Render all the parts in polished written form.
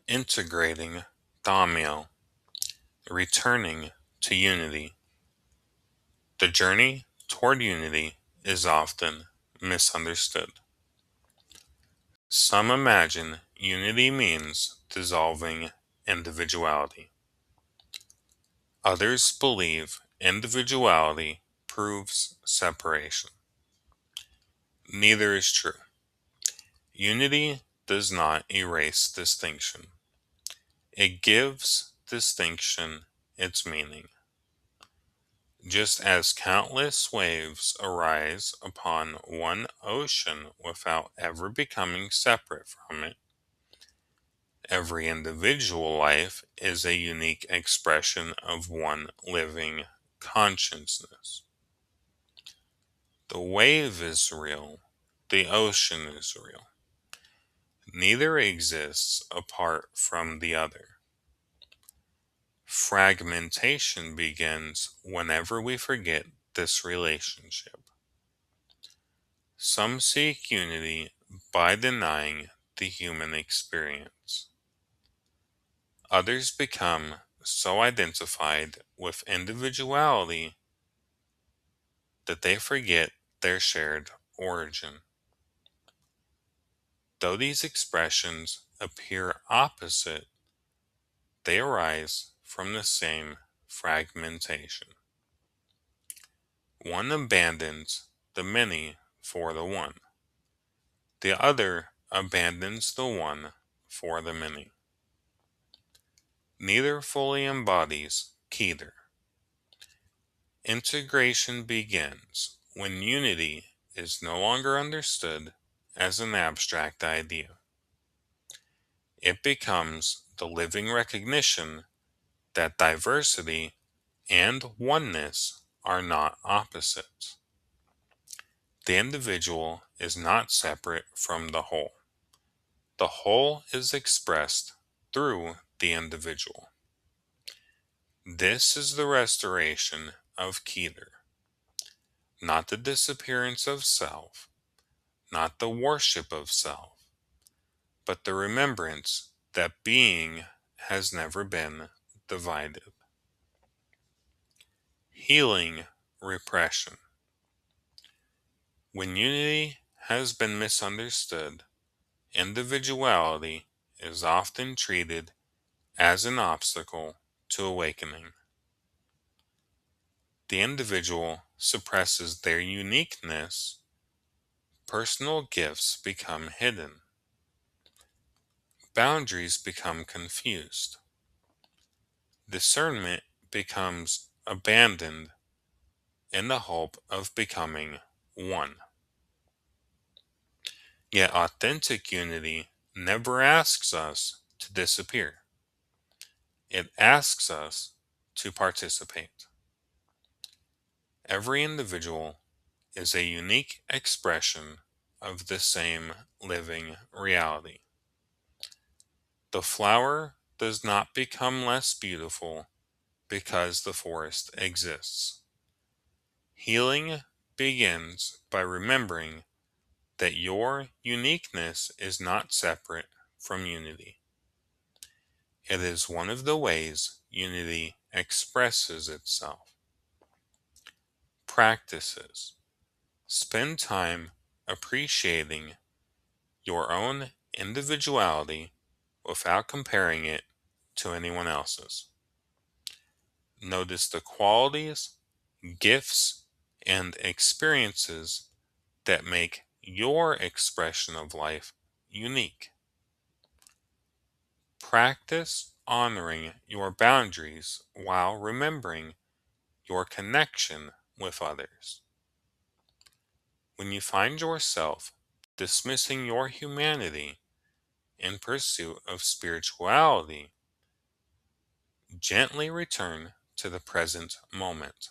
integrating Thaumiel, returning to unity. The journey toward unity is often misunderstood. Some imagine unity means dissolving individuality. Others believe individuality proves separation. Neither is true. Unity does not erase distinction. It gives distinction its meaning. Just as countless waves arise upon one ocean without ever becoming separate from it, every individual life is a unique expression of one living consciousness. The wave is real, the ocean is real. Neither exists apart from the other. Fragmentation begins whenever we forget this relationship. Some seek unity by denying the human experience. Others become so identified with individuality that they forget their shared origin. Though these expressions appear opposite, they arise from the same fragmentation. One abandons the many for the one. The other abandons the one for the many. Neither fully embodies Keter. Integration begins when unity is no longer understood as an abstract idea. It becomes the living recognition that diversity and oneness are not opposites. The individual is not separate from the whole. The whole is expressed through the individual. This is the restoration of Keter, not the disappearance of self, not the worship of self, but the remembrance that being has never been divided. Healing repression. When unity has been misunderstood, individuality is often treated as an obstacle to awakening. The individual suppresses their uniqueness, personal gifts become hidden, boundaries become confused, discernment becomes abandoned in the hope of becoming one. Yet authentic unity never asks us to disappear. It asks us to participate. Every individual is a unique expression of the same living reality. The flower does not become less beautiful because the forest exists. Healing begins by remembering that your uniqueness is not separate from unity. It is one of the ways unity expresses itself. Practices. Spend time appreciating your own individuality without comparing it to anyone else's. Notice the qualities, gifts, and experiences that make your expression of life unique. Practice honoring your boundaries while remembering your connection with others. When you find yourself dismissing your humanity in pursuit of spirituality, gently return to the present moment.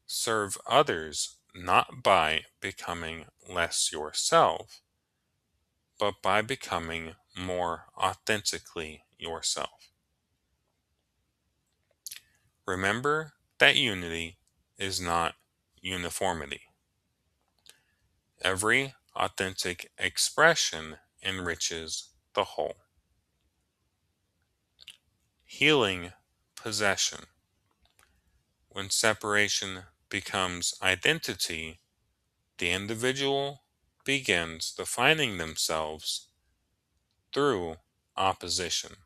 Serve others not by becoming less yourself, but by becoming more authentically yourself. Remember that unity is not uniformity. Every authentic expression enriches the whole. Healing possession. When separation becomes identity, the individual begins defining themselves through opposition.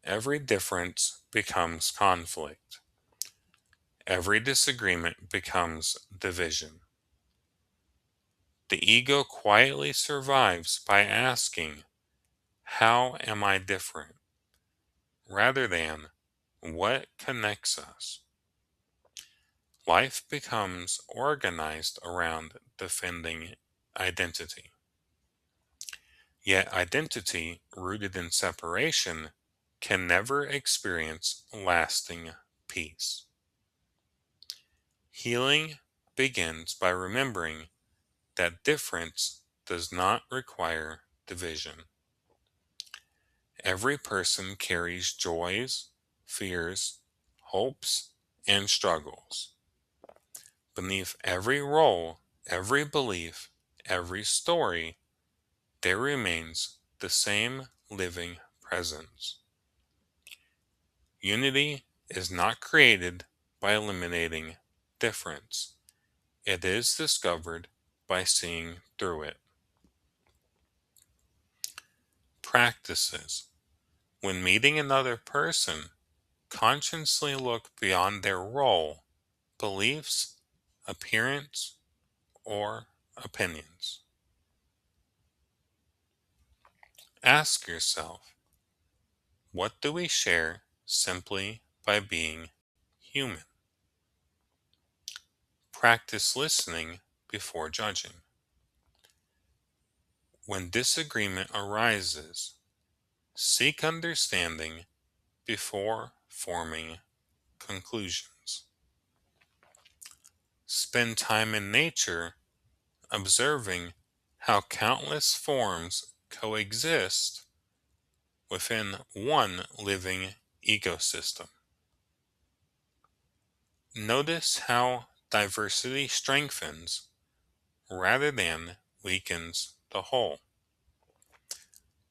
Every difference becomes conflict. Every disagreement becomes division. The ego quietly survives by asking, "How am I different?" rather than, "What connects us?" Life becomes organized around defending identity. Yet identity rooted in separation can never experience lasting peace. Healing begins by remembering that difference does not require division. Every person carries joys, fears, hopes, and struggles. Beneath every role, every belief, every story, there remains the same living presence. Unity is not created by eliminating difference. It is discovered by seeing through it. Practices. When meeting another person, consciously look beyond their role, beliefs, appearance, or opinions. Ask yourself, what do we share simply by being human? Practice listening before judging. When disagreement arises, seek understanding before forming conclusions. Spend time in nature observing how countless forms coexist within one living ecosystem. Notice how diversity strengthens rather than weakens the whole.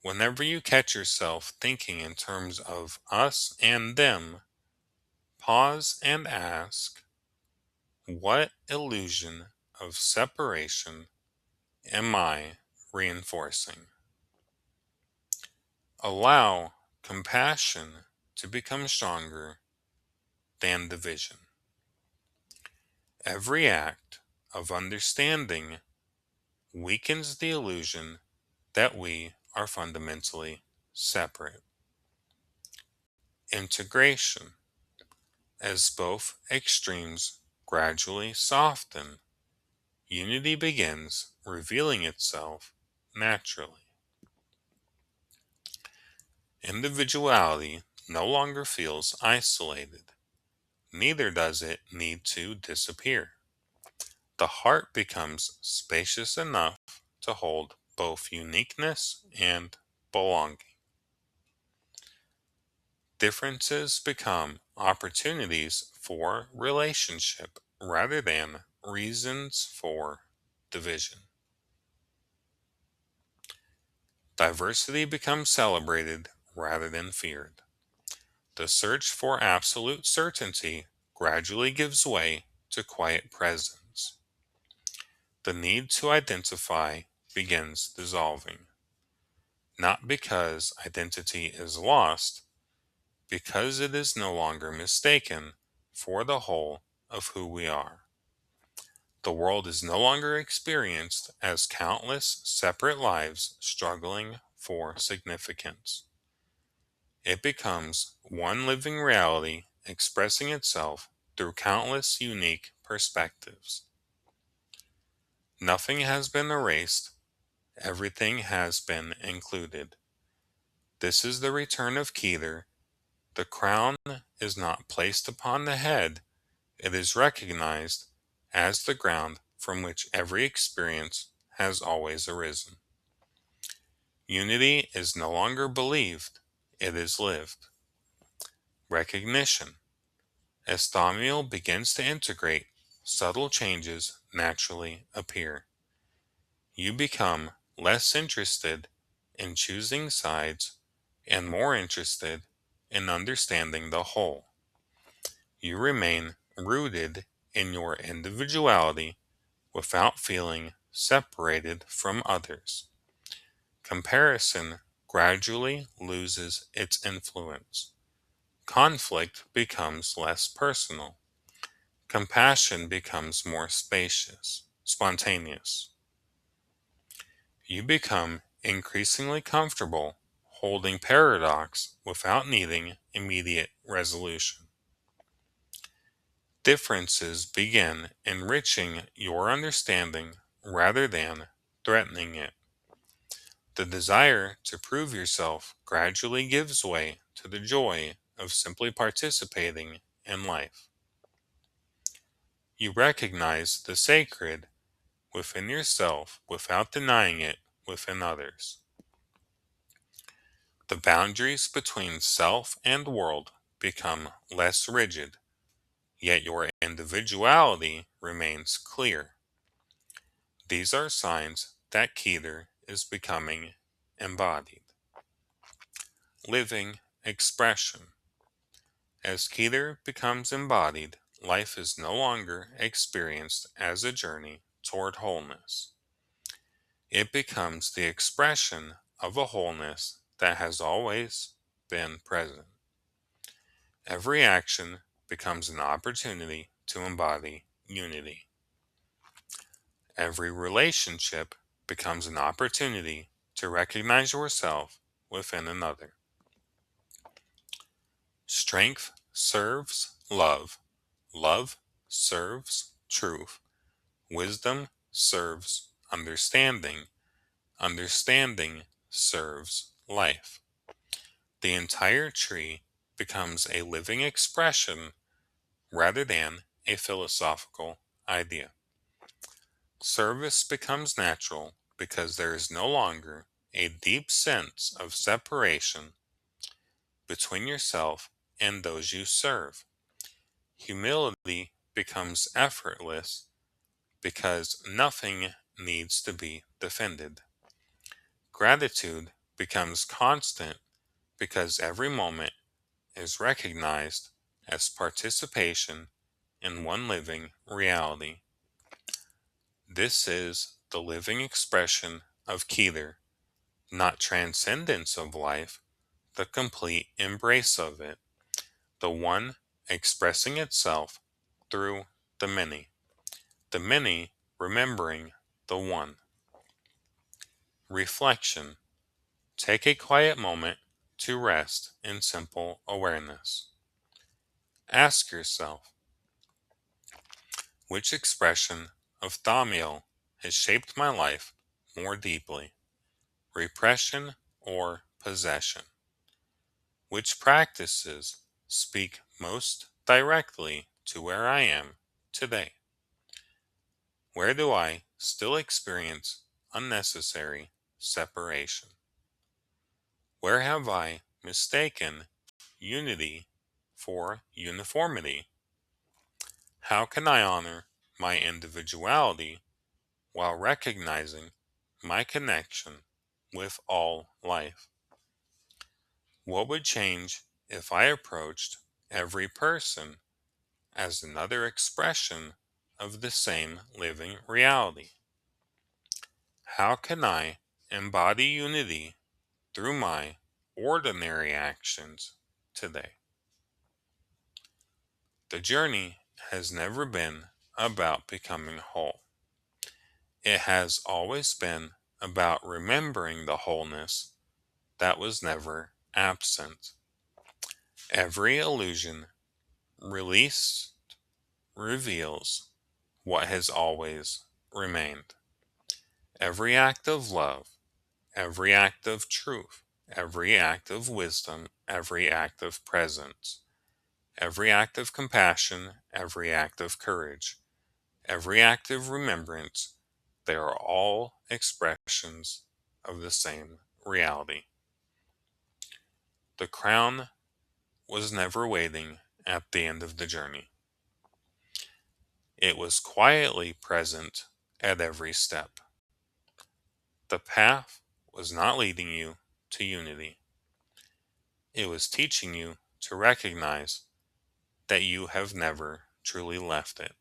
Whenever you catch yourself thinking in terms of us and them, pause and ask, what illusion of separation am I reinforcing? Allow compassion to become stronger than division. Every act of understanding weakens the illusion that we are fundamentally separate. Integration. As both extremes gradually soften, unity begins revealing itself naturally. Individuality no longer feels isolated, neither does it need to disappear. The heart becomes spacious enough to hold both uniqueness and belonging. Differences become opportunities for relationship rather than reasons for division. Diversity becomes celebrated rather than feared. The search for absolute certainty gradually gives way to quiet presence. The need to identify begins dissolving, not because identity is lost, because it is no longer mistaken for the whole of who we are. The world is no longer experienced as countless separate lives struggling for significance. It becomes one living reality expressing itself through countless unique perspectives. Nothing has been erased, everything has been included. This is the return of Keter. The crown is not placed upon the head, it is recognized as the ground from which every experience has always arisen. Unity is no longer believed, it is lived. Recognition. As Thaumiel begins to integrate, subtle changes naturally appear. You become less interested in choosing sides and more interested in understanding the whole. You remain rooted in your individuality without feeling separated from others. Comparison gradually loses its influence. Conflict becomes less personal. Compassion becomes more spontaneous. You become increasingly comfortable holding paradox without needing immediate resolution. Differences begin enriching your understanding rather than threatening it. The desire to prove yourself gradually gives way to the joy of simply participating in life. You recognize the sacred within yourself without denying it within others. The boundaries between self and world become less rigid, yet your individuality remains clear. These are signs that Keter is becoming embodied. Living expression. As Keter becomes embodied, life is no longer experienced as a journey toward wholeness. It becomes the expression of a wholeness that has always been present. Every action becomes an opportunity to embody unity. Every relationship becomes an opportunity to recognize yourself within another. Strength serves love. Love serves truth. Wisdom serves understanding. Understanding serves life. The entire tree becomes a living expression rather than a philosophical idea. Service becomes natural because there is no longer a deep sense of separation between yourself and those you serve. Humility becomes effortless because nothing needs to be defended. Gratitude becomes constant because every moment is recognized as participation in one living reality. This is the living expression of Keter, not transcendence of life, the complete embrace of it, the one expressing itself through the many remembering the one. Reflection. Take a quiet moment to rest in simple awareness. Ask yourself, which expression of Thaumiel has shaped my life more deeply? Repression or possession? Which practices speak most directly to where I am today? Where do I still experience unnecessary separation? Where have I mistaken unity for uniformity? How can I honor my individuality while recognizing my connection with all life? What would change if I approached every person as another expression of the same living reality? How can I embody unity through my ordinary actions today? The journey has never been about becoming whole. It has always been about remembering the wholeness that was never absent. Every illusion released reveals what has always remained. Every act of love, every act of truth, every act of wisdom, every act of presence, every act of compassion, every act of courage, every act of remembrance, they are all expressions of the same reality. The crown was never waiting at the end of the journey. It was quietly present at every step. The path was not leading you to unity. It was teaching you to recognize that you have never truly left it.